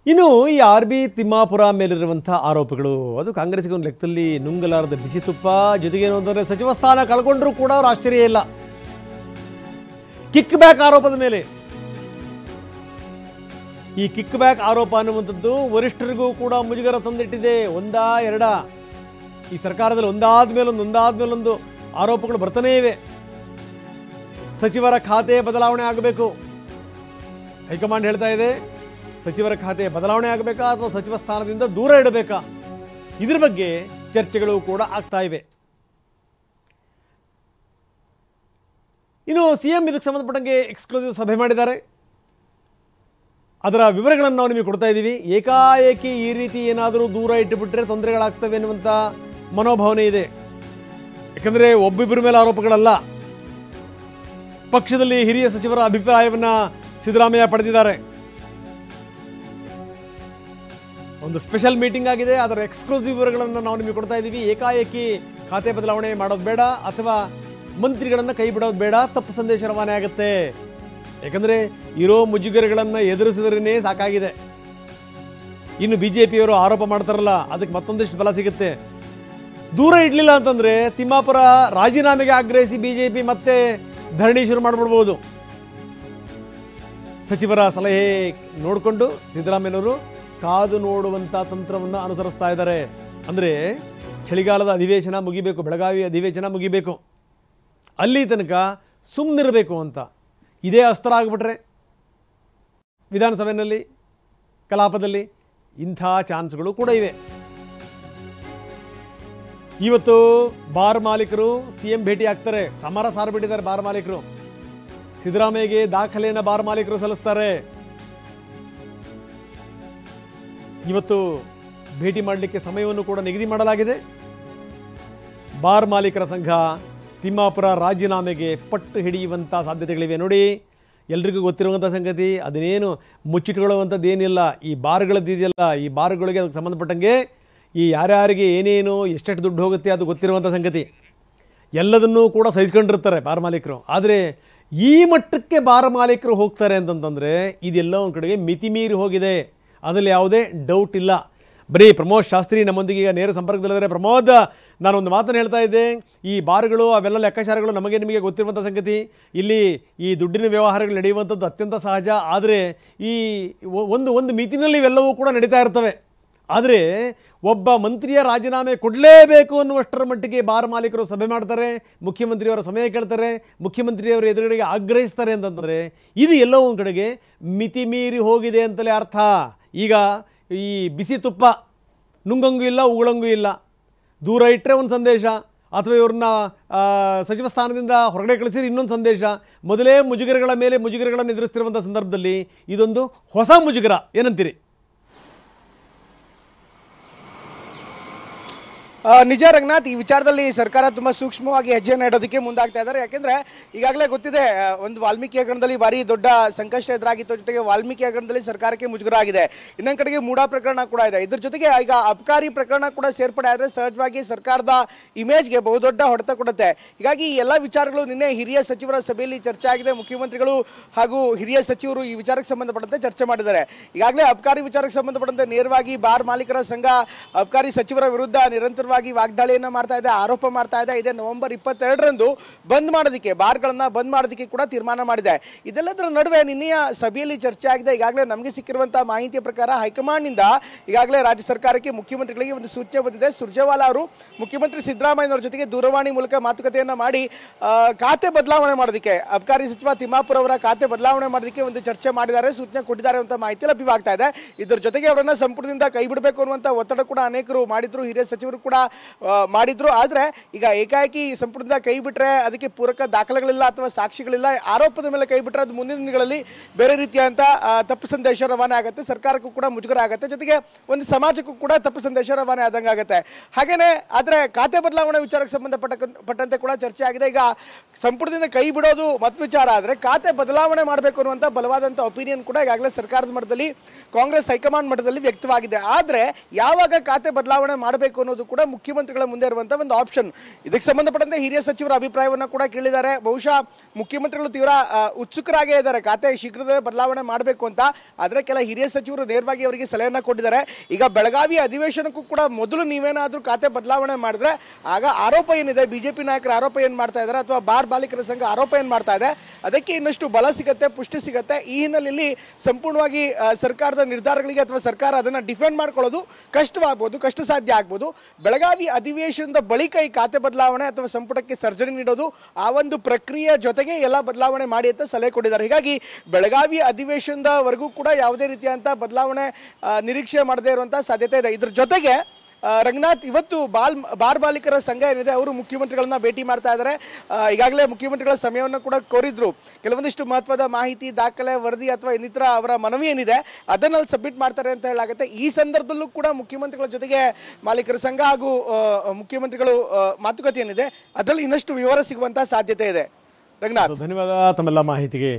ಇನ್ನು ಈ R B Timmapur ಮೇಲಿರುವಂಥ ಆರೋಪಗಳು ಅದು ಕಾಂಗ್ರೆಸ್ಗೆ ಒಂದು ಲೆಕ್ಕದಲ್ಲಿ ನುಂಗಲಾರದ ಬಿಸಿ ತುಪ್ಪ. ಜೊತೆಗೇನು ಅಂತಂದರೆ ಸಚಿವ ಸ್ಥಾನ ಕಳ್ಕೊಂಡ್ರೂ ಕೂಡ ಅವ್ರು ಆಶ್ಚರ್ಯ ಇಲ್ಲ. ಕಿಕ್ ಬ್ಯಾಕ್ ಆರೋಪದ ಮೇಲೆ ಈ ಕಿಕ್ ಬ್ಯಾಕ್ ಆರೋಪ ಅನ್ನುವಂಥದ್ದು ವರಿಷ್ಠರಿಗೂ ಕೂಡ ಮುಜುಗರ ತಂದಿಟ್ಟಿದೆ. ಒಂದಾ ಎರಡ ಈ ಸರ್ಕಾರದಲ್ಲಿ ಒಂದಾದ ಮೇಲೊಂದು ಆರೋಪಗಳು ಬರ್ತಾನೇ ಇವೆ. ಸಚಿವರ ಖಾತೆ ಬದಲಾವಣೆ ಆಗಬೇಕು. ಹೈಕಮಾಂಡ್ ಹೇಳ್ತಾ ಇದೆ ಸಚಿವರ ಖಾತೆ ಬದಲಾವಣೆ ಆಗಬೇಕಾ ಅಥವಾ ಸಚಿವ ಸ್ಥಾನದಿಂದ ದೂರ ಇಡಬೇಕಾ, ಇದ್ರ ಬಗ್ಗೆ ಚರ್ಚೆಗಳು ಕೂಡ ಆಗ್ತಾ ಇವೆ. ಇನ್ನು ಸಿಎಂ ಇದಕ್ಕೆ ಸಂಬಂಧಪಟ್ಟಂಗೆ ಎಕ್ಸ್ಕ್ಲೂಸಿವ್ ಸಭೆ ಮಾಡಿದ್ದಾರೆ. ಅದರ ವಿವರಗಳನ್ನು ನಾವು ನಿಮಗೆ ಕೊಡ್ತಾ ಇದ್ದೀವಿ. ಏಕಾಏಕಿ ಈ ರೀತಿ ಏನಾದರೂ ದೂರ ಇಟ್ಟುಬಿಟ್ರೆ ತೊಂದರೆಗಳಾಗ್ತವೆ ಅನ್ನುವಂಥ ಮನೋಭಾವನೆ ಇದೆ. ಯಾಕಂದರೆ ಒಬ್ಬಿಬ್ಬರ ಮೇಲೆ ಆರೋಪಗಳಲ್ಲ, ಪಕ್ಷದಲ್ಲಿ ಹಿರಿಯ ಸಚಿವರ ಅಭಿಪ್ರಾಯವನ್ನು ಸಿದ್ದರಾಮಯ್ಯ ಪಡೆದಿದ್ದಾರೆ. ಒಂದು ಸ್ಪೆಷಲ್ ಮೀಟಿಂಗ್ ಆಗಿದೆ, ಅದರ ಎಕ್ಸ್ಕ್ಲೂಸಿವ್ ವಿವರಗಳನ್ನು ನಾವು ನಿಮಗೆ ಕೊಡ್ತಾ ಇದ್ದೀವಿ. ಏಕಾಏಕಿ ಖಾತೆ ಬದಲಾವಣೆ ಮಾಡೋದು ಬೇಡ ಅಥವಾ ಮಂತ್ರಿಗಳನ್ನು ಕೈ ಬಿಡೋದು ಬೇಡ, ತಪ್ಪು ಸಂದೇಶ ರವಾನೆ ಆಗುತ್ತೆ. ಯಾಕಂದರೆ ಇರೋ ಮುಜುಗರಗಳನ್ನು ಎದುರಿಸಿದ್ರೇ ಸಾಕಾಗಿದೆ. ಇನ್ನು BJPಯವರು ಆರೋಪ ಮಾಡ್ತಾರಲ್ಲ, ಅದಕ್ಕೆ ಮತ್ತೊಂದಿಷ್ಟು ಬಲ ಸಿಗುತ್ತೆ. ದೂರ ಇಡಲಿಲ್ಲ ಅಂತಂದರೆ ತಿಮ್ಮಾಪುರ ರಾಜೀನಾಮೆಗೆ ಆಗ್ರಹಿಸಿ BJP ಮತ್ತೆ ಧರಣಿ ಶುರು ಮಾಡಿಬಿಡ್ಬೋದು. ಸಚಿವರ ಸಲಹೆ ನೋಡಿಕೊಂಡು ಸಿದ್ದರಾಮಯ್ಯನವರು ಕಾದು ನೋಡುವಂಥ ತಂತ್ರವನ್ನು ಅನುಸರಿಸ್ತಾ ಇದ್ದಾರೆ. ಅಂದರೆ ಚಳಿಗಾಲದ ಅಧಿವೇಶನ ಮುಗಿಬೇಕು, ಬೆಳಗಾವಿ ಅಧಿವೇಶನ ಮುಗಿಬೇಕು, ಅಲ್ಲಿ ತನಕ ಸುಮ್ಮನಿರಬೇಕು ಅಂತ. ಇದೇ ಅಸ್ತ್ರ ಆಗಿಬಿಟ್ರೆ ವಿಧಾನಸಭೆಯಲ್ಲಿ ಕಲಾಪದಲ್ಲಿ ಇಂಥ ಚಾನ್ಸ್ಗಳು ಕೂಡ ಇವೆ. ಇವತ್ತು ಬಾರ್ ಮಾಲೀಕರು CM ಭೇಟಿ ಆಗ್ತಾರೆ. ಸಮರ ಸಾರ್ಬಿಟ್ಟಿದ್ದಾರೆ ಬಾರ್ ಮಾಲೀಕರು. ಸಿದ್ದರಾಮಯ್ಯಗೆ ದಾಖಲೆಯನ್ನು ಬಾರ್ ಮಾಲೀಕರು ಸಲ್ಲಿಸ್ತಾರೆ. ಇವತ್ತು ಭೇಟಿ ಮಾಡಲಿಕ್ಕೆ ಸಮಯವನ್ನು ಕೂಡ ನಿಗದಿ ಮಾಡಲಾಗಿದೆ. ಬಾರ್ ಮಾಲೀಕರ ಸಂಘ ತಿಮ್ಮಾಪುರ ರಾಜೀನಾಮೆಗೆ ಪಟ್ಟು ಹಿಡಿಯುವಂಥ ಸಾಧ್ಯತೆಗಳಿವೆ. ನೋಡಿ, ಎಲ್ರಿಗೂ ಗೊತ್ತಿರುವಂಥ ಸಂಗತಿ, ಅದನ್ನೇನು ಮುಚ್ಚಿಟ್ಕೊಳ್ಳುವಂಥದ್ದೇನಿಲ್ಲ. ಈ ಬಾರ್ಗಳದ್ದಿದೆಯಲ್ಲ, ಈ ಬಾರ್ಗಳಿಗೆ ಅದಕ್ಕೆ ಸಂಬಂಧಪಟ್ಟಂಗೆ ಈ ಯಾರ್ಯಾರಿಗೆ ಏನೇನು ಎಷ್ಟೆಷ್ಟು ದುಡ್ಡು ಹೋಗುತ್ತೆ ಅದು ಗೊತ್ತಿರುವಂಥ ಸಂಗತಿ. ಎಲ್ಲದನ್ನೂ ಕೂಡ ಸಹಿಸ್ಕೊಂಡಿರ್ತಾರೆ ಬಾರ್ ಮಾಲೀಕರು. ಆದರೆ ಈ ಮಟ್ಟಕ್ಕೆ ಬಾರ್ ಮಾಲೀಕರು ಹೋಗ್ತಾರೆ ಅಂತಂತಂದರೆ ಇದೆಲ್ಲ ಒಂದು ಕಡೆಗೆ ಮಿತಿ ಮೀರಿ ಹೋಗಿದೆ, ಅದರಲ್ಲಿ ಯಾವುದೇ ಡೌಟ್ ಇಲ್ಲ. ಬರೀ ಪ್ರಮೋದ್ ಶಾಸ್ತ್ರಿ ನಮ್ಮೊಂದಿಗೆ ಈಗ ನೇರ ಸಂಪರ್ಕದಲ್ಲಿದ್ದಾರೆ. ಪ್ರಮೋದ್, ನಾನೊಂದು ಮಾತನ್ನು ಹೇಳ್ತಾ ಇದ್ದೆ, ಈ ಬಾರ್ಗಳು ಅವೆಲ್ಲ ಲೆಕ್ಕಾಚಾರಗಳು ನಿಮಗೆ ಗೊತ್ತಿರುವಂಥ ಸಂಗತಿ. ಇಲ್ಲಿ ಈ ದುಡ್ಡಿನ ವ್ಯವಹಾರಗಳು ನಡೆಯುವಂಥದ್ದು ಅತ್ಯಂತ ಸಹಜ. ಆದರೆ ಈ ಒಂದು ಮಿತಿನಲ್ಲಿ ಇವೆಲ್ಲವೂ ಕೂಡ ನಡೀತಾ ಇರ್ತವೆ. ಆದರೆ ಒಬ್ಬ ಮಂತ್ರಿಯ ರಾಜೀನಾಮೆ ಕೊಡಲೇಬೇಕು ಅನ್ನುವಷ್ಟರ ಮಟ್ಟಿಗೆ ಬಾರ್ ಮಾಲೀಕರು ಸಭೆ ಮಾಡ್ತಾರೆ, ಮುಖ್ಯಮಂತ್ರಿಯವರ ಸಮಯ ಕೇಳ್ತಾರೆ, ಮುಖ್ಯಮಂತ್ರಿಯವರ ಎದುರುಗಡೆಗೆ ಆಗ್ರಹಿಸ್ತಾರೆ ಅಂತಂದರೆ ಇದು ಎಲ್ಲೋ ಒಂದು ಕಡೆಗೆ ಮಿತಿ ಮೀರಿ ಹೋಗಿದೆ ಅಂತಲೇ ಅರ್ಥ. ಈಗ ಈ ಬಿಸಿ ತುಪ್ಪ ನುಂಗಂಗೂ ಇಲ್ಲ ಉಗುಳಂಗೂ ಇಲ್ಲ. ದೂರ ಇಟ್ಟರೆ ಒಂದು ಸಂದೇಶ, ಅಥವಾ ಇವ್ರನ್ನ ಸಚಿವ ಸ್ಥಾನದಿಂದ ಹೊರಗಡೆ ಕಳಿಸಿದ್ರೆ ಇನ್ನೊಂದು ಸಂದೇಶ. ಮೊದಲೇ ಮುಜುಗರಗಳ ಮೇಲೆ ಮುಜುಗರಗಳನ್ನು ಎದುರಿಸ್ತಿರುವಂಥ ಸಂದರ್ಭದಲ್ಲಿ ಇದೊಂದು ಹೊಸ ಮುಜುಗರ, ಏನಂತೀರಿ? ನಿಜ ರಂಗನಾಥ್, ಈ ವಿಚಾರದಲ್ಲಿ ಸರ್ಕಾರ ತುಂಬ ಸೂಕ್ಷ್ಮವಾಗಿ ಹೆಜ್ಜೆಯನ್ನು ಇಡೋದಕ್ಕೆ ಮುಂದಾಗ್ತಾ ಇದ್ದಾರೆ. ಯಾಕೆಂದರೆ ಈಗಾಗಲೇ ಗೊತ್ತಿದೆ, ಒಂದು ವಾಲ್ಮೀಕಿ ಹಗರಣದಲ್ಲಿ ಭಾರಿ ದೊಡ್ಡ ಸಂಕಷ್ಟ ಎದುರಾಗಿತ್ತು. ಜೊತೆಗೆ ವಾಲ್ಮೀಕಿ ಹಗರಣದಲ್ಲಿ ಸರ್ಕಾರಕ್ಕೆ ಮುಜುಗರ ಆಗಿದೆ. ಇನ್ನೊಂದು ಕಡೆಗೆ ಮೂಡಾ ಪ್ರಕರಣ ಕೂಡ ಇದೆ. ಇದ್ರ ಜೊತೆಗೆ ಈಗ ಅಬ್ಕಾರಿ ಪ್ರಕರಣ ಕೂಡ ಸೇರ್ಪಡೆ ಆದರೆ ಸಹಜವಾಗಿ ಸರ್ಕಾರದ ಇಮೇಜ್ಗೆ ಬಹುದೊಡ್ಡ ಹೊಡೆತ ಕೊಡುತ್ತೆ. ಹೀಗಾಗಿ ಈ ಎಲ್ಲ ವಿಚಾರಗಳು ನಿನ್ನೆ ಹಿರಿಯ ಸಚಿವರ ಸಭೆಯಲ್ಲಿ ಚರ್ಚೆ ಆಗಿದೆ. ಮುಖ್ಯಮಂತ್ರಿಗಳು ಹಾಗೂ ಹಿರಿಯ ಸಚಿವರು ಈ ವಿಚಾರಕ್ಕೆ ಸಂಬಂಧಪಟ್ಟಂತೆ ಚರ್ಚೆ ಮಾಡಿದ್ದಾರೆ. ಈಗಾಗಲೇ ಅಬ್ಕಾರಿ ವಿಚಾರಕ್ಕೆ ಸಂಬಂಧಪಟ್ಟಂತೆ ನೇರವಾಗಿ ಬಾರ್ ಮಾಲೀಕರ ಸಂಘ ಅಬ್ಕಾರಿ ಸಚಿವರ ವಿರುದ್ಧ ನಿರಂತರವಾಗಿ ವಾಗ್ದಾಳಿಯನ್ನು ಮಾಡ್ತಾ ಇದೆ, ಆರೋಪ ಮಾಡ್ತಾ ಇದೆ. ಇದೇ ನವೆಂಬರ್ 22ರಂದು ಬಂದ್ ಮಾಡೋದಕ್ಕೆ, ಬಾರ್ಗಳನ್ನ ಬಂದ್ ಮಾಡೋದಕ್ಕೆ ಕೂಡ ತೀರ್ಮಾನ ಮಾಡಿದೆ. ಇದೆಲ್ಲದರ ನಡುವೆ ನಿನ್ನೆಯ ಸಭೆಯಲ್ಲಿ ಚರ್ಚೆ ಆಗಿದೆ. ಈಗಾಗಲೇ ನಮಗೆ ಸಿಕ್ಕಿರುವಂತಹ ಮಾಹಿತಿಯ ಪ್ರಕಾರ ಹೈಕಮಾಂಡ್ನಿಂದ ಈಗಾಗಲೇ ರಾಜ್ಯ ಸರ್ಕಾರಕ್ಕೆ, ಮುಖ್ಯಮಂತ್ರಿಗಳಿಗೆ ಒಂದು ಸೂಚನೆ ಬಂದಿದೆ. ಸುರ್ಜೇವಾಲಾ ಅವರು ಮುಖ್ಯಮಂತ್ರಿ ಸಿದ್ದರಾಮಯ್ಯನವರ ಜೊತೆಗೆ ದೂರವಾಣಿ ಮೂಲಕ ಮಾತುಕತೆಯನ್ನು ಮಾಡಿ ಖಾತೆ ಬದಲಾವಣೆ ಮಾಡೋದಕ್ಕೆ, ಅಬ್ಕಾರಿ ಸಚಿವ ತಿಮ್ಮಾಪುರ ಅವರ ಖಾತೆ ಬದಲಾವಣೆ ಮಾಡೋದಕ್ಕೆ ಒಂದು ಚರ್ಚೆ ಮಾಡಿದ್ದಾರೆ, ಸೂಚನೆ ಕೊಟ್ಟಿದ್ದಾರೆ ಅಂತ ಮಾಹಿತಿ ಲಭ್ಯವಾಗ್ತಾ ಇದೆ. ಇದರ ಜೊತೆಗೆ ಅವರನ್ನ ಸಂಪುಟದಿಂದ ಕೈ ಬಿಡಬೇಕು ಅನ್ನುವಂಥ ಒತ್ತಡ ಕೂಡ ಅನೇಕರು ಮಾಡಿದ್ರು, ಹಿರಿಯ ಸಚಿವರು ಕೂಡ ಮಾಡಿದ್ರು. ಆದರೆ ಈಗ ಏಕಾಏಕಿ ಸಂಪುಟದಿಂದ ಕೈ ಬಿಟ್ಟರೆ ಅದಕ್ಕೆ ಪೂರಕ ದಾಖಲೆಗಳಿಲ್ಲ ಅಥವಾ ಸಾಕ್ಷಿಗಳಿಲ್ಲ, ಆರೋಪದ ಮೇಲೆ ಕೈ ಬಿಟ್ಟರೆ ಅದು ಮುಂದಿನ ದಿನಗಳಲ್ಲಿ ಬೇರೆ ರೀತಿಯಾದಂಥ ತಪ್ಪು ಸಂದೇಶ ರವಾನೆ ಆಗುತ್ತೆ, ಸರ್ಕಾರಕ್ಕೂ ಕೂಡ ಮುಜುಗರ ಆಗುತ್ತೆ, ಜೊತೆಗೆ ಒಂದು ಸಮಾಜಕ್ಕೂ ಕೂಡ ತಪ್ಪು ಸಂದೇಶ ರವಾನೆ ಆದಂಗೆ ಆಗುತ್ತೆ. ಹಾಗೇನೆ ಆದರೆ ಖಾತೆ ಬದಲಾವಣೆ ವಿಚಾರಕ್ಕೆ ಸಂಬಂಧಪಟ್ಟಂತೆ ಕೂಡ ಚರ್ಚೆ ಆಗಿದೆ. ಈಗ ಸಂಪುಟದಿಂದ ಕೈ ಬಿಡೋದು ಮತ್ ವಿಚಾರ ಆದರೆ ಖಾತೆ ಬದಲಾವಣೆ ಮಾಡಬೇಕು ಅನ್ನುವಂಥ ಬಲವಾದಂಥ ಒಪಿನಿಯನ್ ಕೂಡ ಈಗಾಗಲೇ ಸರ್ಕಾರದ ಮಟ್ಟದಲ್ಲಿ, ಕಾಂಗ್ರೆಸ್ ಹೈಕಮಾಂಡ್ ಮಟ್ಟದಲ್ಲಿ ವ್ಯಕ್ತವಾಗಿದೆ. ಆದರೆ ಯಾವಾಗ ಖಾತೆ ಬದಲಾವಣೆ ಮಾಡಬೇಕು ಅನ್ನೋದು ಕೂಡ ಮುಖ್ಯಮಂತ್ರಿಗಳ ಮುಂದೆ ಇರುವಂತ ಒಂದು ಆಪ್ಷನ್. ಇದಕ್ಕೆ ಸಂಬಂಧಪಟ್ಟಂತೆ ಹಿರಿಯ ಸಚಿವರ ಅಭಿಪ್ರಾಯವನ್ನ ಕೂಡ ಕೇಳಿದ್ದಾರೆ. ಬಹುಶಃ ಮುಖ್ಯಮಂತ್ರಿಗಳು ತೀವ್ರ ಉತ್ಸುಕರಾಗೇ ಇದ್ದಾರೆ ಖಾತೆ ಶೀಘ್ರದಲ್ಲೇ ಬದಲಾವಣೆ ಮಾಡಬೇಕು ಅಂತ. ಆದ್ರೆ ಕೆಲ ಹಿರಿಯ ಸಚಿವರು ನೇರವಾಗಿ ಅವರಿಗೆ ಸಲಹೆಯನ್ನ ಕೊಟ್ಟಿದ್ದಾರೆ. ಈಗ ಬೆಳಗಾವಿ ಅಧಿವೇಶನಕ್ಕೂ ಕೂಡ ಮೊದಲು ನೀವೇನಾದ್ರೂ ಖಾತೆ ಬದಲಾವಣೆ ಮಾಡಿದ್ರೆ ಆಗ ಆರೋಪ ಏನಿದೆ, ಬಿಜೆಪಿ ನಾಯಕರ ಆರೋಪ ಏನ್ ಮಾಡ್ತಾ ಇದ್ದಾರೆ ಅಥವಾ ಬಾರ್ ಬಾಲಿಕರ ಸಂಘ ಆರೋಪ ಏನ್ ಮಾಡ್ತಾ ಇದೆ, ಅದಕ್ಕೆ ಇನ್ನಷ್ಟು ಬಲ ಸಿಗತ್ತೆ, ಪುಷ್ಟಿ ಸಿಗತ್ತೆ. ಈ ಹಿನ್ನೆಲೆಯಲ್ಲಿ ಸಂಪೂರ್ಣವಾಗಿ ಸರ್ಕಾರದ ನಿರ್ಧಾರಗಳಿಗೆ ಅಥವಾ ಸರ್ಕಾರ ಅದನ್ನ ಡಿಫೆಂಡ್ ಮಾಡ್ಕೊಳ್ಳೋದು ಕಷ್ಟವಾಗಬಹುದು, ಕಷ್ಟ ಸಾಧ್ಯ ಆಗ್ಬೋದು. ಬೆಳಗಾವಿ ಅಧಿವೇಶನದ ಬಳಿಕ ಈ ಖಾತೆ ಬದಲಾವಣೆ ಅಥವಾ ಸಂಪುಟಕ್ಕೆ ಸರ್ಜರಿ ನೀಡೋದು ಆ ಒಂದು ಪ್ರಕ್ರಿಯೆ ಜೊತೆಗೆ ಎಲ್ಲ ಬದಲಾವಣೆ ಮಾಡಿ ಅಂತ ಸಲಹೆ ಕೊಟ್ಟಿದ್ದಾರೆ. ಹೀಗಾಗಿ ಬೆಳಗಾವಿ ಅಧಿವೇಶನದವರೆಗೂ ಕೂಡ ಯಾವುದೇ ರೀತಿಯಂತ ಬದಲಾವಣೆ ನಿರೀಕ್ಷೆ ಮಾಡದೇ ಇರುವಂತಹ ಸಾಧ್ಯತೆ ಇದೆ. ಇದ್ರ ಜೊತೆಗೆ ರಂಗನಾಥ್, ಇವತ್ತು ಬಾರ್ ಬಾಲಿಕರ ಸಂಘ ಏನಿದೆ ಅವರು ಮುಖ್ಯಮಂತ್ರಿಗಳನ್ನ ಭೇಟಿ ಮಾಡ್ತಾ ಇದ್ದಾರೆ. ಈಗಾಗಲೇ ಮುಖ್ಯಮಂತ್ರಿಗಳ ಸಮಯವನ್ನು ಕೂಡ ಕೋರಿದ್ರು. ಕೆಲವೊಂದಿಷ್ಟು ಮಹತ್ವದ ಮಾಹಿತಿ, ದಾಖಲೆ, ವರದಿ ಅಥವಾ ಇನ್ನಿತರ ಅವರ ಮನವಿ ಏನಿದೆ ಅದನ್ನ ಸಬ್ಮಿಟ್ ಮಾಡ್ತಾರೆ ಅಂತ ಹೇಳಲಾಗುತ್ತೆ. ಈ ಸಂದರ್ಭದಲ್ಲೂ ಕೂಡ ಮುಖ್ಯಮಂತ್ರಿಗಳ ಜೊತೆಗೆ ಮಾಲೀಕರ ಸಂಘ ಹಾಗೂ ಮುಖ್ಯಮಂತ್ರಿಗಳು ಮಾತುಕತೆ ಏನಿದೆ ಅದರಲ್ಲಿ ಇನ್ನಷ್ಟು ವಿವರ ಸಿಗುವಂತಹ ಸಾಧ್ಯತೆ ಇದೆ. ರಂಗನಾಥ್, ಧನ್ಯವಾದ ತಮ್ಮೆಲ್ಲ ಮಾಹಿತಿಗೆ.